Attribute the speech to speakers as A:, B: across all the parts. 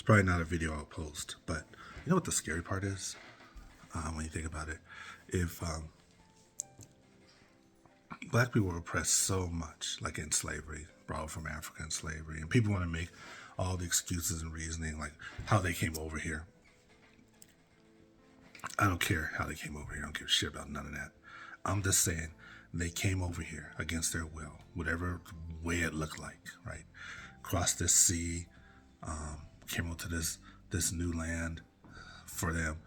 A: probably not a video I'll post, but you know what the scary part is? When you think about it, if black people were oppressed so much, like in slavery, brought from African slavery, and people want to make all the excuses and reasoning, like how they came over here. I don't care how they came over here. I don't give a shit about none of that. I'm just saying they came over here against their will, whatever way it looked like, right? Crossed this sea, came over to this new land for them,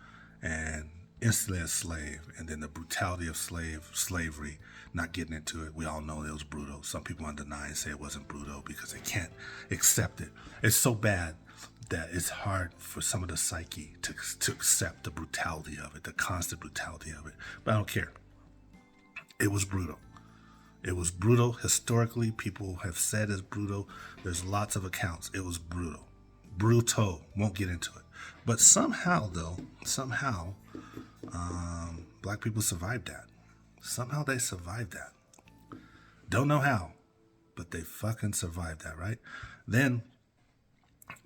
A: and instantly enslaved. And then the brutality of slavery, not getting into it. We all know it was brutal. Some people want to deny and say it wasn't brutal because they can't accept it. It's so bad that it's hard for some of the psyche to accept the brutality of it, the constant brutality of it. But I don't care. It was brutal. It was brutal. Historically, people have said it's brutal. There's lots of accounts. It was brutal. Brutal. Won't get into it. But somehow, black people survived that. Somehow they survived that. Don't know how, but they fucking survived that, right? Then,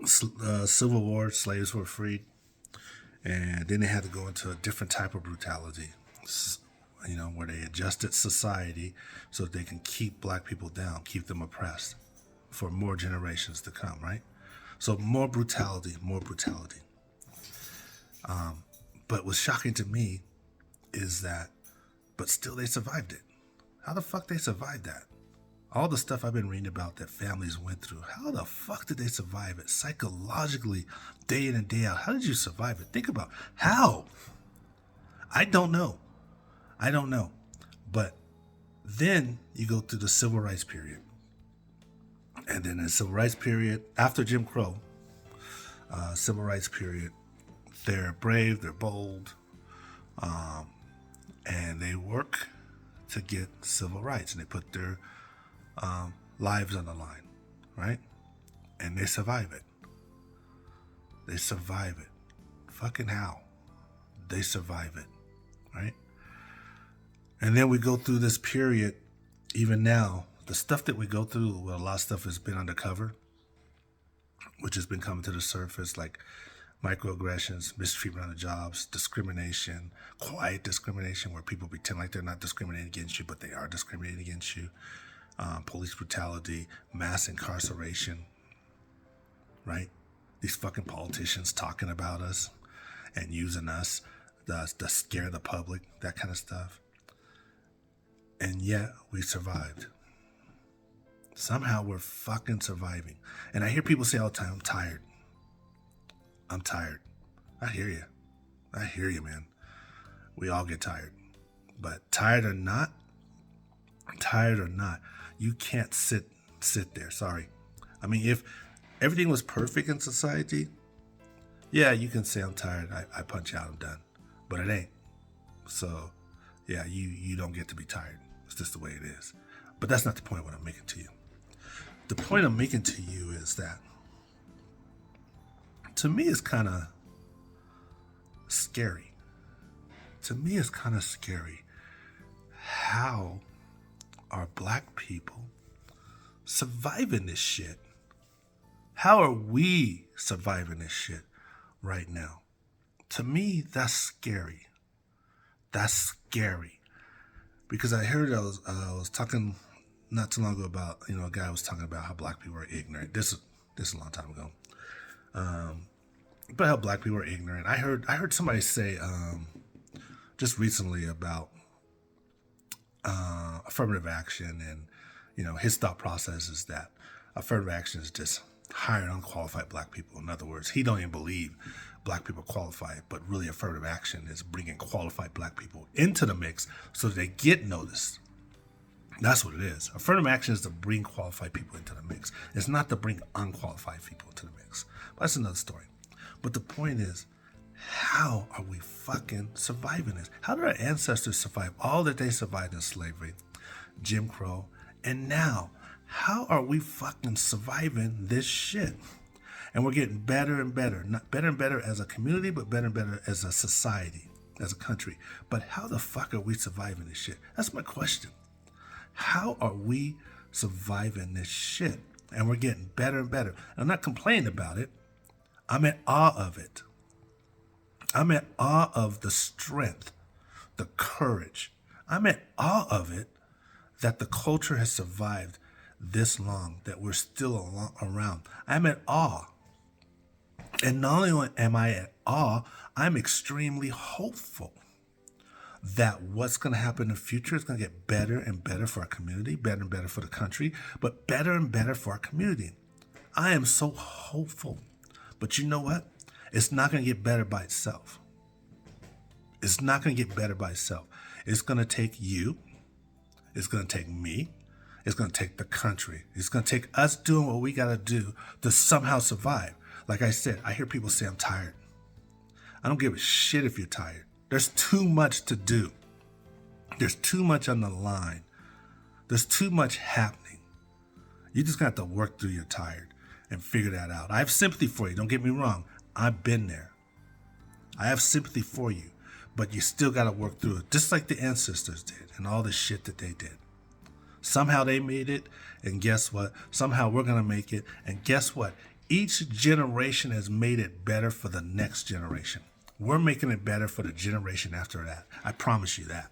A: Civil War, slaves were freed, and then they had to go into a different type of brutality, where they adjusted society so that they can keep black people down, keep them oppressed for more generations to come, right? So more brutality. But what's shocking to me is that, but still they survived it. How the fuck they survived that? All the stuff I've been reading about that families went through, how the fuck did they survive it? Psychologically, day in and day out, how did you survive it? Think about how. I don't know. But then you go through the civil rights period. And then the civil rights period, after Jim Crow, civil rights period, they're brave, they're bold, and they work to get civil rights, and they put their lives on the line, right? And they survive it. Fucking how? They survive it, right? And then we go through this period, even now, the stuff that we go through, well, a lot of stuff has been undercover, which has been coming to the surface, like microaggressions, mistreatment on the jobs, discrimination, quiet discrimination, where people pretend like they're not discriminating against you, but they are discriminating against you. Police brutality, mass incarceration, right? These fucking politicians talking about us and using us to scare the public, that kind of stuff. And yet we survived. Somehow we're fucking surviving. And I hear people say all the time, I'm tired. I hear you, man. We all get tired. But tired or not, you can't sit there. Sorry. I mean, if everything was perfect in society, yeah, you can say I'm tired. I punch out, I'm done. But it ain't. So, yeah, you don't get to be tired. It's just the way it is. But that's not the point what I'm making to you. The point I'm making to you is that, to me, it's kind of scary. How are black people surviving this shit? How are we surviving this shit right now? To me, that's scary. Because I heard I was talking not too long ago about, a guy was talking about how black people are ignorant. This is a long time ago. But how black people are ignorant. I heard somebody say just recently about affirmative action, and his thought process is that affirmative action is just hiring unqualified black people. In other words, he don't even believe black people qualify, but really affirmative action is bringing qualified black people into the mix so that they get noticed. That's what it is. Affirmative action is to bring qualified people into the mix. It's not to bring unqualified people into the mix. But that's another story. But the point is, how are we fucking surviving this? How did our ancestors survive all that they survived in slavery, Jim Crow, and now? How are we fucking surviving this shit? And we're getting better and better. Not better and better as a community, but better and better as a society, as a country. But how the fuck are we surviving this shit? That's my question. How are we surviving this shit? And we're getting better and better. I'm not complaining about it. I'm in awe of it. I'm in awe of the strength, the courage. I'm in awe of it that the culture has survived this long, that we're still around. I'm in awe. And not only am I in awe, I'm extremely hopeful that what's going to happen in the future is going to get better and better for our community, better and better for the country, but better and better for our community. I am so hopeful. But you know what? It's not going to get better by itself. It's not going to get better by itself. It's going to take you. It's going to take me. It's going to take the country. It's going to take us doing what we got to do to somehow survive. Like I said, I hear people say I'm tired. I don't give a shit if you're tired. There's too much to do. There's too much on the line. There's too much happening. You just got to work through your tired and figure that out. I have sympathy for you. Don't get me wrong. I've been there. I have sympathy for you. But you still got to work through it. Just like the ancestors did and all the shit that they did. Somehow they made it. And guess what? Somehow we're going to make it. And guess what? Each generation has made it better for the next generation. We're making it better for the generation after that. I promise you that.